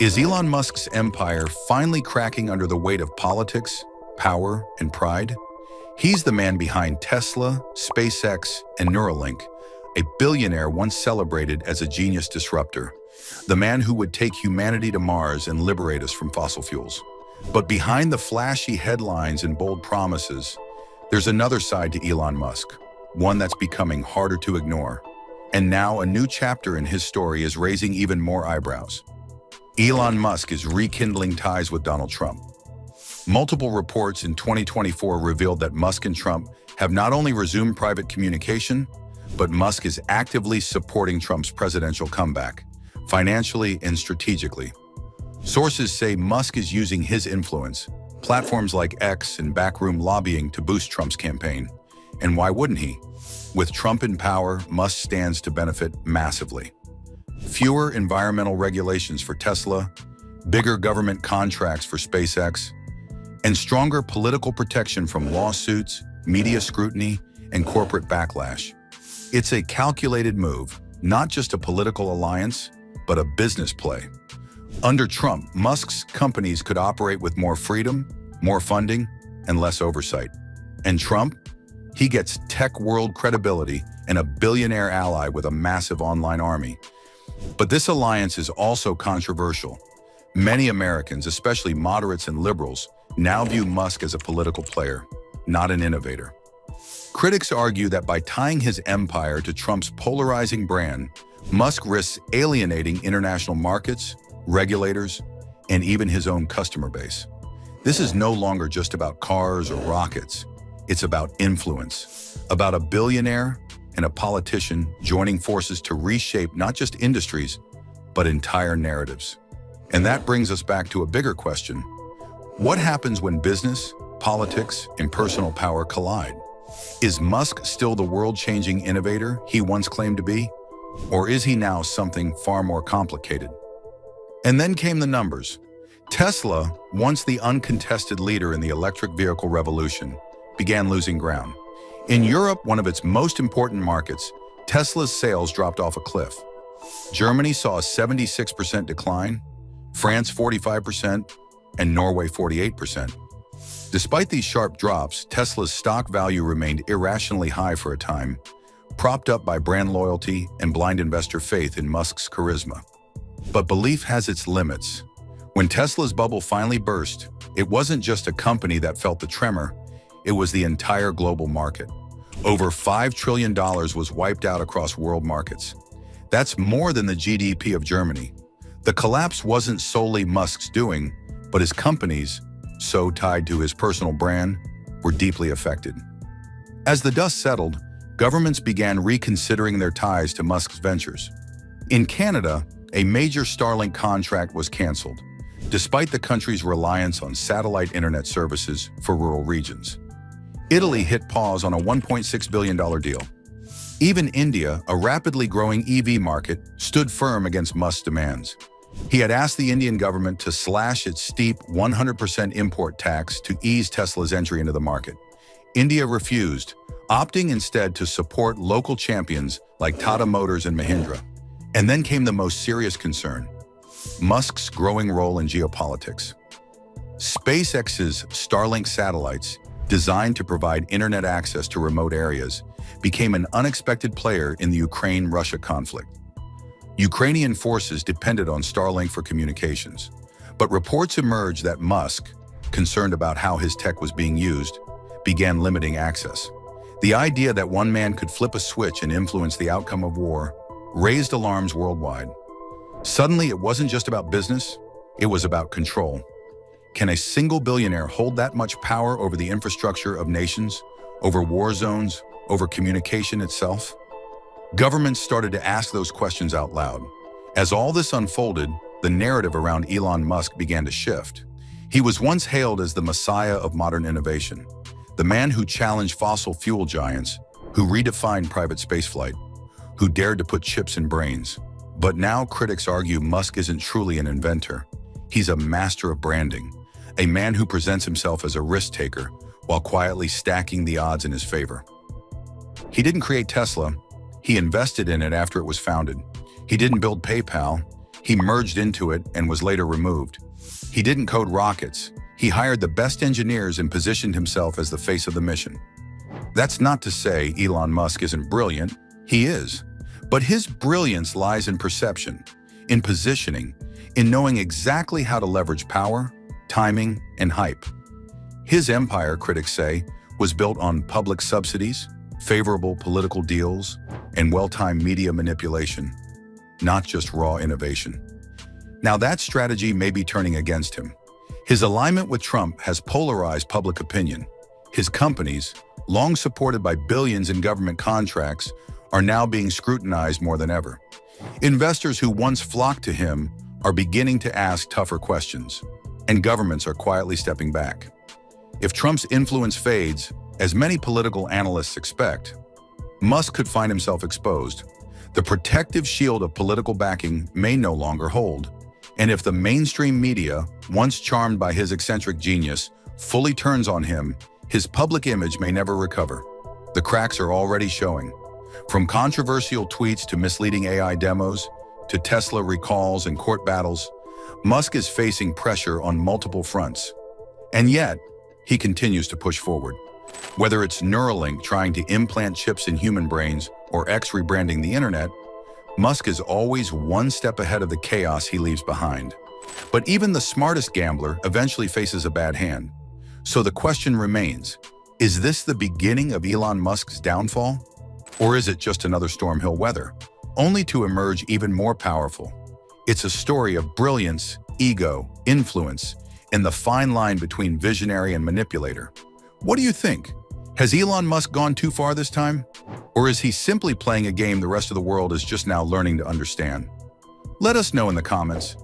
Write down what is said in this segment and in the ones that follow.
Is Elon Musk's empire finally cracking under the weight of politics, power, and pride? He's the man behind Tesla, SpaceX, and Neuralink, a billionaire once celebrated as a genius disruptor, the man who would take humanity to Mars and liberate us from fossil fuels. But behind the flashy headlines and bold promises, there's another side to Elon Musk, one that's becoming harder to ignore. And now a new chapter in his story is raising even more eyebrows. Elon Musk is rekindling ties with Donald Trump. Multiple reports in 2024 revealed that Musk and Trump have not only resumed private communication, but Musk is actively supporting Trump's presidential comeback, financially and strategically. Sources say Musk is using his influence, platforms like X and backroom lobbying to boost Trump's campaign. And why wouldn't he? With Trump in power, Musk stands to benefit massively. Fewer environmental regulations for Tesla, bigger government contracts for SpaceX, and stronger political protection from lawsuits, media scrutiny, and corporate backlash. It's a calculated move, not just a political alliance, but a business play. Under Trump, Musk's companies could operate with more freedom, more funding, and less oversight. And Trump? He gets tech world credibility and a billionaire ally with a massive online army. But this alliance is also controversial. Many Americans, especially moderates and liberals, now view Musk as a political player, not an innovator. Critics argue that by tying his empire to Trump's polarizing brand, Musk risks alienating international markets, regulators, and even his own customer base. This is no longer just about cars or rockets. It's about influence, about a billionaire and a politician joining forces to reshape not just industries, but entire narratives. And that brings us back to a bigger question. What happens when business, politics, and personal power collide? Is Musk still the world-changing innovator he once claimed to be? Or is he now something far more complicated? And then came the numbers. Tesla, once the uncontested leader in the electric vehicle revolution, began losing ground. In Europe, one of its most important markets, Tesla's sales dropped off a cliff. Germany saw a 76% decline, France 45%, and Norway 48%. Despite these sharp drops, Tesla's stock value remained irrationally high for a time, propped up by brand loyalty and blind investor faith in Musk's charisma. But belief has its limits. When Tesla's bubble finally burst, it wasn't just a company that felt the tremor, it was the entire global market. Over $5 trillion was wiped out across world markets. That's more than the GDP of Germany. The collapse wasn't solely Musk's doing, but his companies, so tied to his personal brand, were deeply affected. As the dust settled, governments began reconsidering their ties to Musk's ventures. In Canada, a major Starlink contract was canceled, despite the country's reliance on satellite internet services for rural regions. Italy hit pause on a $1.6 billion deal. Even India, a rapidly growing EV market, stood firm against Musk's demands. He had asked the Indian government to slash its steep 100% import tax to ease Tesla's entry into the market. India refused, opting instead to support local champions like Tata Motors and Mahindra. And then came the most serious concern: Musk's growing role in geopolitics. SpaceX's Starlink satellites, designed to provide internet access to remote areas, became an unexpected player in the Ukraine-Russia conflict. Ukrainian forces depended on Starlink for communications, but reports emerged that Musk, concerned about how his tech was being used, began limiting access. The idea that one man could flip a switch and influence the outcome of war raised alarms worldwide. Suddenly, it wasn't just about business, it was about control. Can a single billionaire hold that much power over the infrastructure of nations, over war zones, over communication itself? Governments started to ask those questions out loud. As all this unfolded, the narrative around Elon Musk began to shift. He was once hailed as the messiah of modern innovation, the man who challenged fossil fuel giants, who redefined private spaceflight, who dared to put chips in brains. But now critics argue Musk isn't truly an inventor. He's a master of branding, a man who presents himself as a risk-taker while quietly stacking the odds in his favor. He didn't create Tesla, he invested in it after it was founded. He didn't build PayPal, He merged into it and was later removed. He didn't code rockets. He hired the best engineers and positioned himself as the face of the mission. That's not to say Elon Musk isn't brilliant. He is. But his brilliance lies in perception, in positioning, in knowing exactly how to leverage power, timing, and hype. His empire, critics say, was built on public subsidies, favorable political deals, and well-timed media manipulation, not just raw innovation. Now that strategy may be turning against him. His alignment with Trump has polarized public opinion. His companies, long supported by billions in government contracts, are now being scrutinized more than ever. Investors who once flocked to him are beginning to ask tougher questions, and governments are quietly stepping back. If Trump's influence fades, as many political analysts expect, Musk could find himself exposed. The protective shield of political backing may no longer hold. And if the mainstream media, once charmed by his eccentric genius, fully turns on him, his public image may never recover. The cracks are already showing. From controversial tweets to misleading AI demos, to Tesla recalls and court battles, Musk is facing pressure on multiple fronts. And yet, he continues to push forward. Whether it's Neuralink trying to implant chips in human brains or X rebranding the internet, Musk is always one step ahead of the chaos he leaves behind. But even the smartest gambler eventually faces a bad hand. So the question remains, is this the beginning of Elon Musk's downfall? Or is it just another storm he'll weather, only to emerge even more powerful? It's a story of brilliance, ego, influence, and the fine line between visionary and manipulator. What do you think? Has Elon Musk gone too far this time? Or is he simply playing a game the rest of the world is just now learning to understand? Let us know in the comments.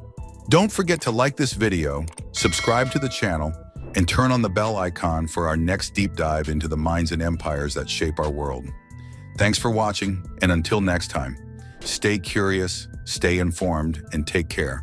Don't forget to like this video, subscribe to the channel, and turn on the bell icon for our next deep dive into the minds and empires that shape our world. Thanks for watching, and until next time, stay curious, stay informed, and take care.